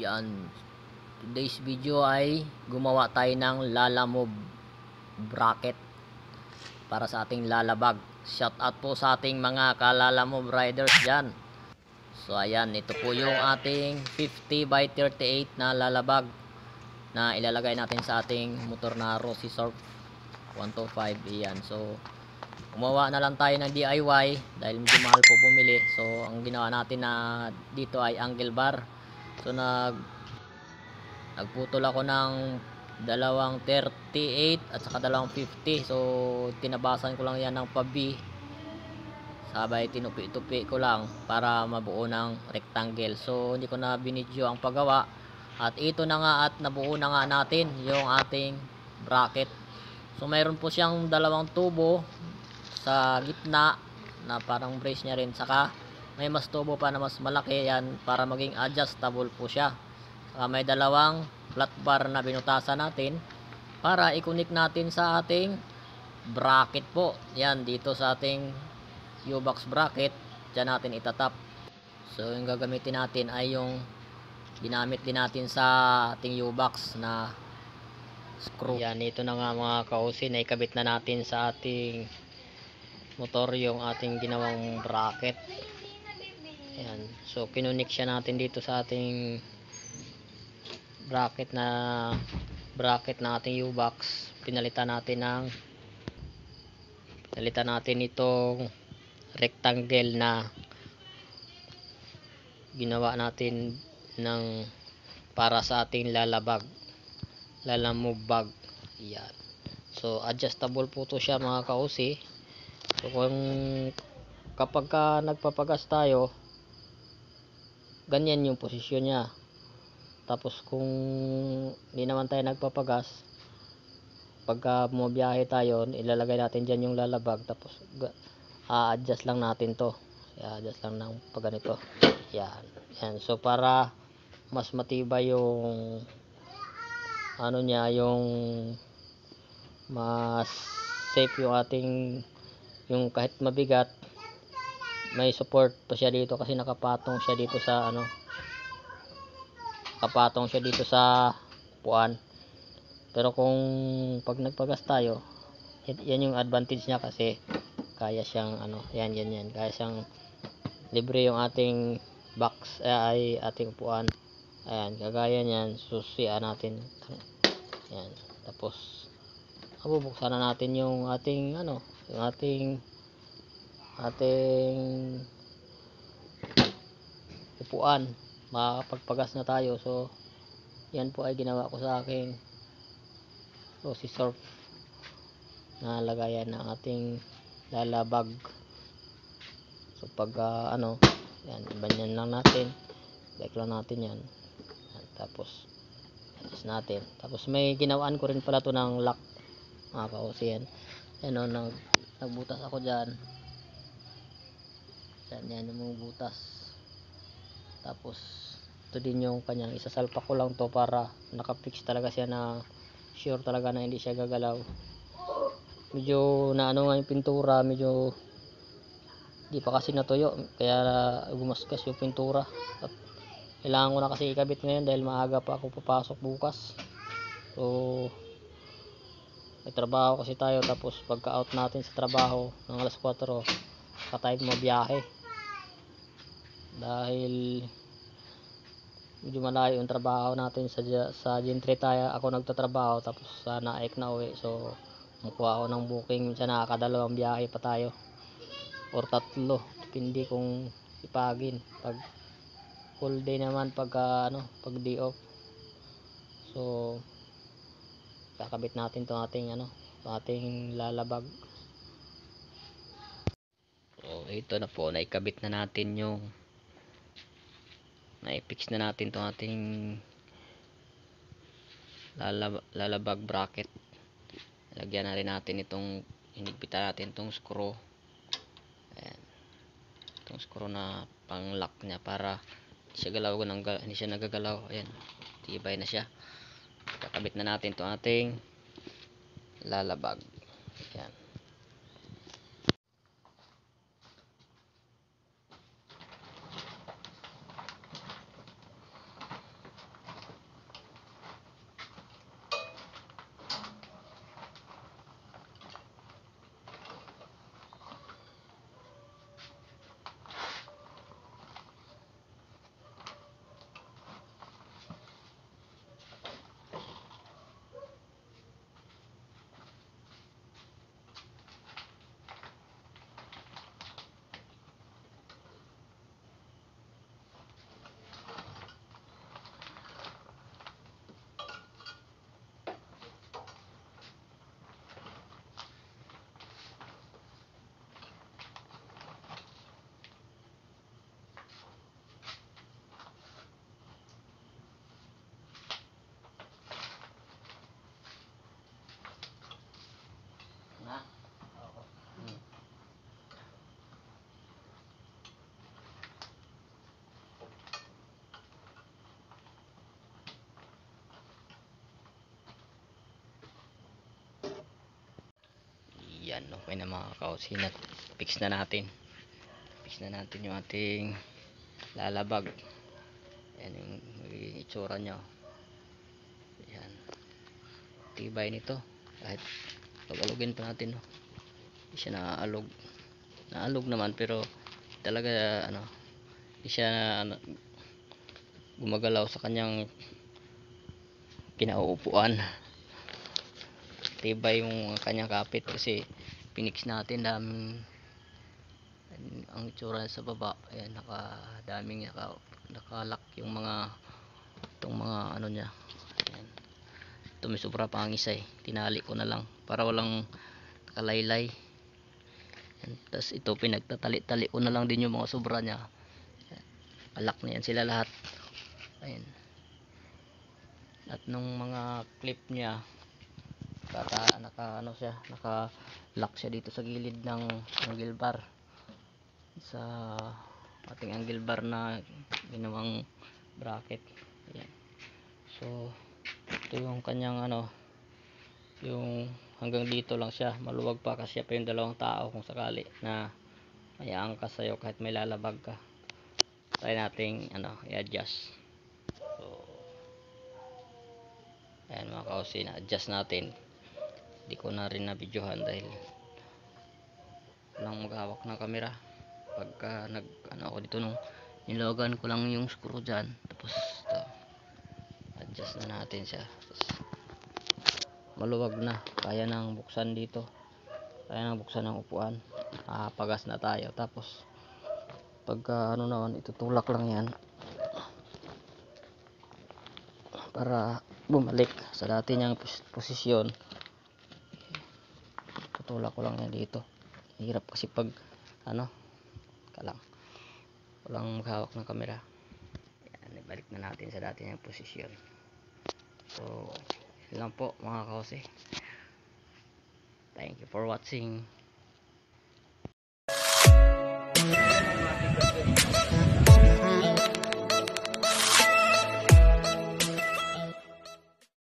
Yan. Today's video ay gumawa tayo ng lalamove bracket para sa ating lalabag. Shout out po sa ating mga kalalamove riders dyan. So ayan, ito po yung ating 50 by 38 na lalabag na ilalagay natin sa ating motor na Rossi Surf 125. Ayan, so gumawa na lang tayo ng DIY dahil medyo mahal po bumili. So ang ginawa natin na dito ay angle bar. So nagputol ako ng dalawang 38 at saka dalawang 50. So tinabasan ko lang yan ng pa-B, sabay tinupi-tupi ko lang para mabuo ng rectangle. So hindi ko na binidyo ang paggawa, at ito na nga at nabuo na nga natin yung ating bracket. So mayroon po siyang dalawang tubo sa gitna na parang brace niya rin, saka may mas tubo pa na mas malaki yan para maging adjustable po siya. Saka may dalawang flat bar na binutasan natin para i-connect natin sa ating bracket po. Yan, dito sa ating U-box bracket, dyan natin itatap. So yung gagamitin natin ay yung ginamit din natin sa ating U-box na screw. Yan, ito na nga mga kausin, ikabit na natin sa ating motor yung ating ginawang bracket. Ayan, so kinunik siya natin dito sa ating bracket na ating U-box. Pinalitan natin itong rectangle na ginawa natin ng para sa ating lalamove bag. Ayan, so adjustable po to siya mga kausi. So kapag nagpapagas tayo, ganyan yung posisyon niya. Tapos kung hindi naman tayo nagpapagas, pagka bumabiyahe tayo, ilalagay natin dyan yung lalabag, tapos a-adjust lang natin to. I-adjust lang ng pag ganito. Yan. Yan. So para mas matibay yung ano niya, yung mas safe yung ating, yung kahit mabigat, may support pa siya dito kasi nakapatong siya dito sa puan. Pero kung pag nagpagas tayo, yan yung advantage niya kasi kaya siyang yan, kaya siyang libre yung ating box, ay ating upuan. Ayan, kagaya niyan, susian natin. Ayan, tapos bubuksan na natin yung ating yung ating upuan. Makakapagpagas na tayo. So yan po ay ginawa ko sa aking Rossi Surf na lagayan ng ating lalabag. So pag yan, ibanyan lang natin, like lang natin yan. Yan, tapos adjust natin. Tapos may ginawaan ko rin pala to ng lock mga kausi. Yan, nagbutas ako dyan. Yan yung butas. Tapos ito din yung kanyang, isasalpak ko lang to para nakapix talaga siya, na sure talaga na hindi siya gagalaw. Medyo nga yung pintura, medyo di pa kasi natuyo, kaya gumasgas yung pintura. At kailangan ko na kasi ikabit ngayon dahil maaga pa ako papasok bukas. So may trabaho kasi tayo, tapos pagka out natin sa trabaho ng alas 4, saka tayo mabiyahe dahil medyo malayo yung trabaho natin sa Gentry tayo ako nagtatrabaho, tapos sa Naik na uwi. So makuha ako ng booking, minsan nakakadalawang biyahe pa tayo or 3, depende kung ipagin. Pag full day naman, pag day off. So kakabit natin itong ating lalabag. So ito na po, naikabit na natin naipix na natin itong ating lalabag bracket. Lagyan na rin natin hinigpitan natin itong screw. Ayan, itong screw na pang lock niya para hindi siya nagagalaw. Ayan, tibay na siya. Kakabit na natin itong ating lalabag. Ayan. yan, okay na mga kausi. Fix na natin yung ating lalabag. Yan yung magiging itsura nya. Yan, tibay nito kahit pag-alugin pa natin, no? Hindi siya naalog naman, pero talaga hindi siya gumagalaw sa kanyang kinauupuan. Tibay yung kanyang kapit kasi pinix natin. Ang itsura sa baba, ayan, nakalak yung itong mga niya. Ayan. Ito may sobra pang isa tinali ko na lang para walang nakalaylay. Tapos ito pinagtatali-tali ko na lang din yung mga sobra nya. Alak na yan sila lahat. Ayan. At nung mga clip nya, naka-lock siya dito sa gilid ng angle bar, sa ating angle bar na ginawang bracket. Ayan. So ito yung kanyang yung hanggang dito lang siya, maluwag pa kasi pa yung dalawang tao kung sakali na may angkas sa'yo kahit may lalabag ka. Try nating i-adjust. So ayan mga kausi, na-adjust natin. Hindi ko na rin na-videohan dahil walang maghawak ng camera. Pagka ako dito, nung nilogan ko lang yung screw dyan, tapos ito, adjust na natin siya. Tapos maluwag na, kaya nang buksan dito, kaya nang buksan ng upuan. Pagas na tayo. Tapos pagka naman, itutulak lang yan para bumalik sa dati niyang posisyon. Tutulak ko lang yan dito. Hirap kasi pag walang maghawak ng camera. Yan, ibalik na natin sa dati niyang posisyon. So yun lang po mga kausi. Thank you for watching.